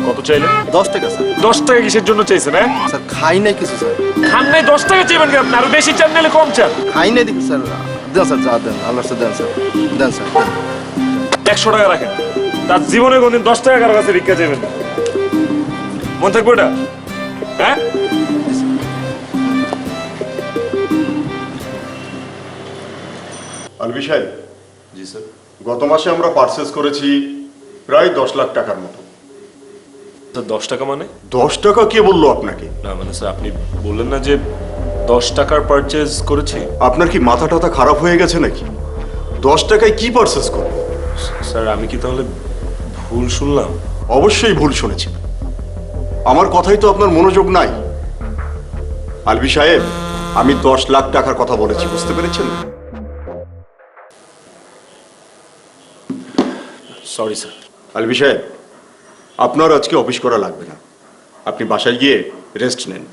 কত চাইলেন? 10 টাকা স্যার। 10 টাকা কিসের জন্য চাইছেন? হ্যাঁ স্যার খাই নাই কিছু স্যার। খান নাই 10 টাকা চাইবেন কেন? আপনি আরো বেশি চান নাহলে কম চান? খাই নাই দেখি স্যার। দেন স্যার, যা দেন আল্লাহর সাথে দেন স্যার। দেন স্যার দেন। 100 টাকা রাখেন। তার জীবনে কোনদিন 10 টাকা কারো কাছে ভিক্ষা চাইবেন না। মন থাকবে এটা? হ্যাঁ আলবি সাহেব, জি স্যার। গত মাসে আমরা পারচেজ করেছি প্রায় 10 লাখ টাকার মতো। স্যার 10 টাকা মানে? 10 টাকা কে বললো আপনাকে? না মানে স্যার আপনি বললেন না যে 10 টাকার পারচেজ করেছি? আপনার কি মাথা টাথা খারাপ হয়ে গেছে নাকি? 10 টাকায় কি পারচেজ করবে? স্যার আমি কি তাহলে ভুল শুনলাম? অবশ্যই ভুল শুনেছেন। আমার কথাই তো আপনার মনোযোগ নাই। আলবি সাহেব, আমি 10 লাখ টাকার কথা বলেছি, বুঝতে পেরেছেন? Sorry sir. আলবি সাহেব, আপনার আজকে অফিস করা লাগবে না। আপনি বাসায় গিয়ে রেস্ট নেন।